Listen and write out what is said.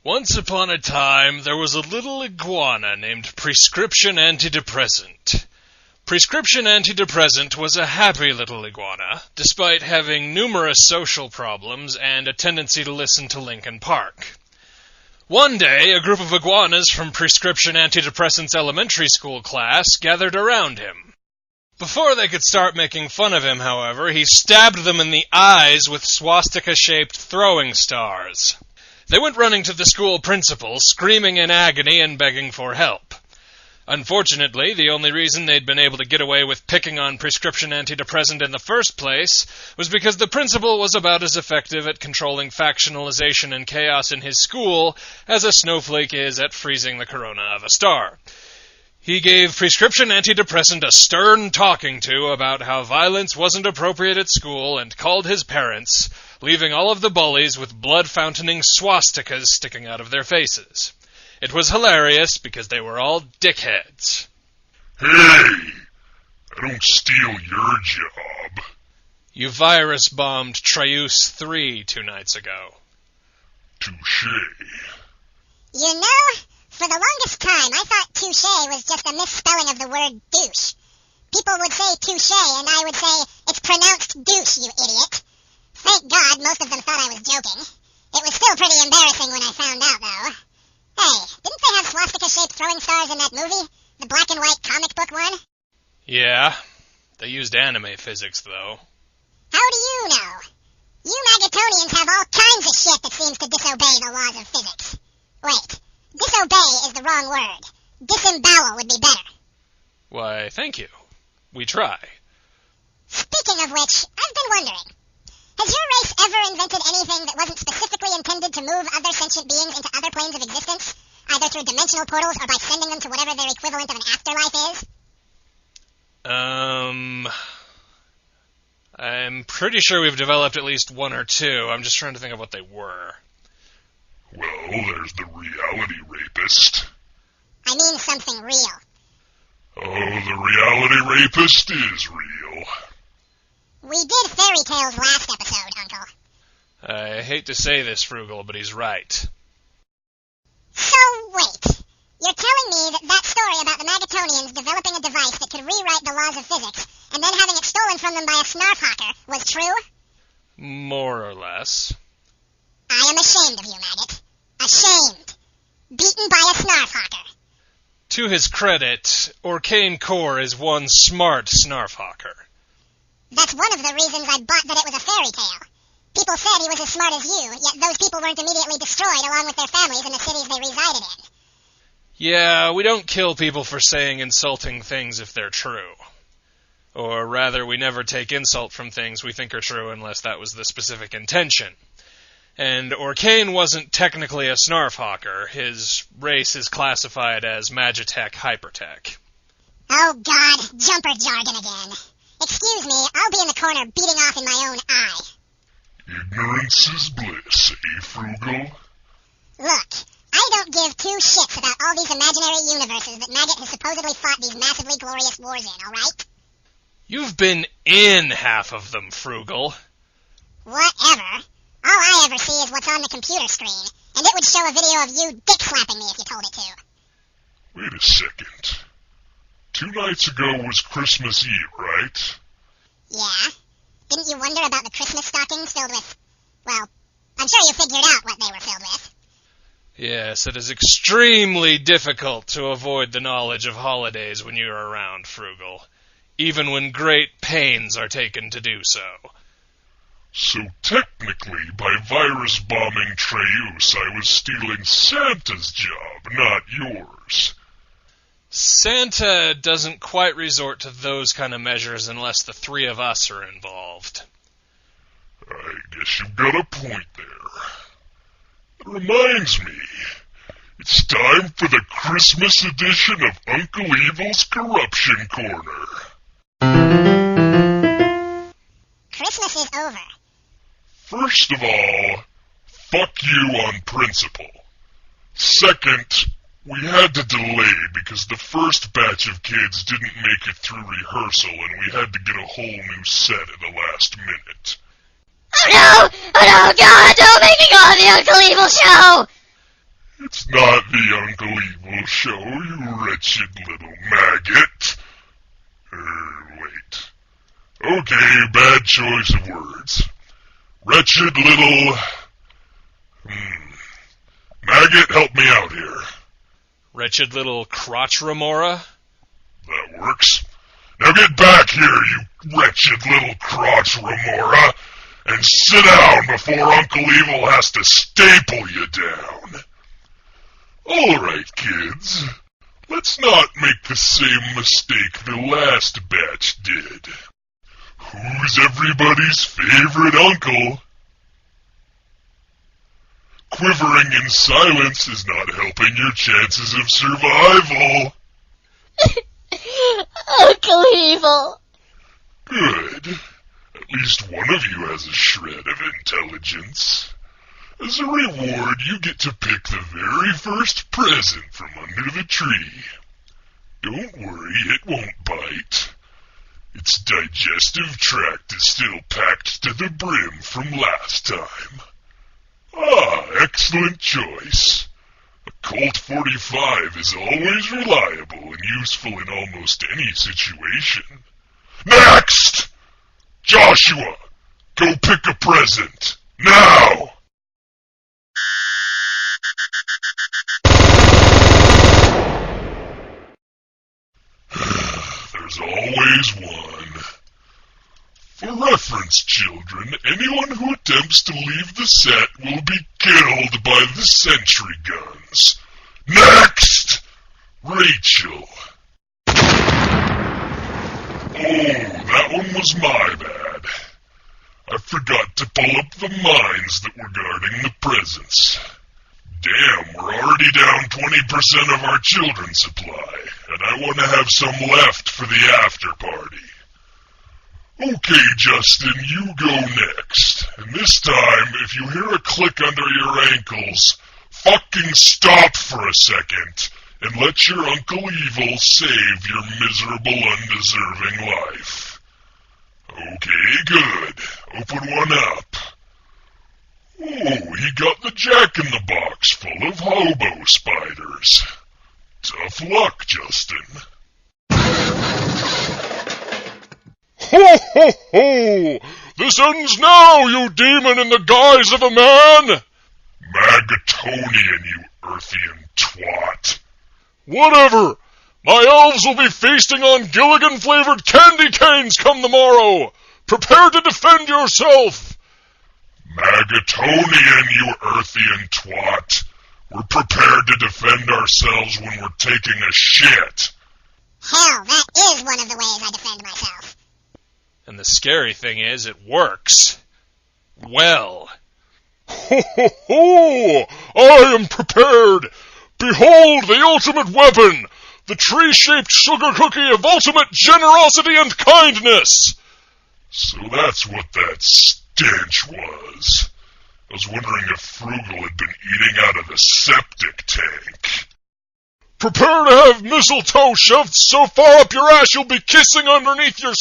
Once upon a time, there was a little iguana named Prescription Antidepressant. Prescription Antidepressant was a happy little iguana, despite having numerous social problems and a tendency to listen to Linkin Park. One day, a group of iguanas from Prescription Antidepressant's elementary school class gathered around him. Before they could start making fun of him, however, he stabbed them in the eyes with swastika-shaped throwing stars. They went running to the school principal, screaming in agony and begging for help. Unfortunately, the only reason they'd been able to get away with picking on Prescription Antidepressant in the first place was because the principal was about as effective at controlling factionalization and chaos in his school as a snowflake is at freezing the corona of a star. He gave Prescription Antidepressant a stern talking to about how violence wasn't appropriate at school and called his parents, leaving all of the bullies with blood-fountaining swastikas sticking out of their faces. It was hilarious because they were all dickheads. Hey! I don't steal your job. You virus-bombed Trius 3 2 nights ago. Touché. You know, for the longest time, I thought touché was just a misspelling of the word douche. People would say touché, and I would say, it's pronounced douche, you idiot. Thank God most of them thought I was joking. It was still pretty embarrassing when I found out, though. Hey, didn't they have swastika-shaped throwing stars in that movie? The black and white comic book one? Yeah, they used anime physics, though. How do you know? You Maggottonians have all kinds of shit that seems to disobey the laws of physics. Wait, disobey is the wrong word. Disembowel would be better. Why, thank you. We try. Speaking of which, I've been wondering, has your race ever invented anything that wasn't specifically intended to move other sentient beings into other planes of existence, either through dimensional portals or by sending them to whatever their equivalent of an afterlife is? I'm pretty sure we've developed at least one or two. I'm just trying to think of what they were. Well, there's the reality rapist. I mean something real. Oh, the reality rapist is real. We did fairy tales last episode, Uncle. I hate to say this, Frugal, but he's right. So, wait. You're telling me that story about the Maggottonians developing a device that could rewrite the laws of physics, and then having it stolen from them by a snarfhawker, was true? More or less. I am ashamed of you, Maggot. Ashamed. Beaten by a snarfhawker. To his credit, Orcane Core is one smart snarfhawker. That's one of the reasons I bought that it was a fairy tale. People said he was as smart as you, yet those people weren't immediately destroyed along with their families in the cities they resided in. Yeah, we don't kill people for saying insulting things if they're true. Or rather, we never take insult from things we think are true unless that was the specific intention. And Orcane wasn't technically a snarfhawker. His race is classified as Magitech Hypertech. Oh God, jumper jargon again. Excuse me, I'll be in the corner beating off in my own eye. Ignorance is bliss, eh, Frugal? Look, I don't give two shits about all these imaginary universes that Maggott has supposedly fought these massively glorious wars in, alright? You've been in half of them, Frugal. Whatever. All I ever see is what's on the computer screen, and it would show a video of you dick-slapping me if you told it to. Wait a second. 2 nights ago was Christmas Eve, right? Yeah? Didn't you wonder about the Christmas stockings filled with... Well, I'm sure you figured out what they were filled with. Yes, it is extremely difficult to avoid the knowledge of holidays when you're around, Frugal, even when great pains are taken to do so. So technically, by virus-bombing Trius, I was stealing Santa's job, not yours. Santa doesn't quite resort to those kind of measures unless the 3 of us are involved. I guess you've got a point there. It reminds me, it's time for the Christmas edition of Uncle Evil's Corruption Corner. Christmas is over. First of all, fuck you on principle. Second, we had to delay because the first batch of kids didn't make it through rehearsal and we had to get a whole new set at the last minute. Oh no! Oh no, God! Don't make me go on the Uncle Evil Show! It's not the Uncle Evil Show, you wretched little maggot. Wait. Okay, bad choice of words. Wretched little... Maggot, help me out here. Wretched little crotch remora? That works. Now get back here, you wretched little crotch remora, and sit down before Uncle Evil has to staple you down. All right, kids. Let's not make the same mistake the last batch did. Who's everybody's favorite uncle? Quivering in silence is not helping your chances of survival. Uncle Evil. Good. At least one of you has a shred of intelligence. As a reward, you get to pick the very first present from under the tree. Don't worry, it won't bite. Its digestive tract is still packed to the brim from last time. Ah, excellent choice. A Colt 45 is always reliable and useful in almost any situation. Next! Joshua, go pick a present. Now! There's always one. For reference, children, anyone who attempts to leave the set will be killed by the sentry guns. Next! Rachel. Oh, that one was my bad. I forgot to pull up the mines that were guarding the presents. Damn, we're already down 20% of our children's supply, and I want to have some left for the after party. Okay, Justin, you go next. And this time, if you hear a click under your ankles, fucking stop for a second and let your Uncle Evil save your miserable, undeserving life. Okay, good. Open one up. Oh, he got the jack-in-the-box full of hobo spiders. Tough luck, Justin. Ho, ho, ho! This ends now, you demon in the guise of a man! Maggottonian, you Earthian twat. Whatever! My elves will be feasting on Gilligan-flavored candy canes come the morrow! Prepare to defend yourself! Maggottonian, you Earthian twat. We're prepared to defend ourselves when we're taking a shit. Hell, that is one of the ways I defend myself. And the scary thing is, it works. Well. Ho, ho, ho! I am prepared! Behold the ultimate weapon! The tree-shaped sugar cookie of ultimate generosity and kindness! So that's what that stench was. I was wondering if Frugal had been eating out of the septic tank. Prepare to have mistletoe shoved so far up your ass you'll be kissing underneath your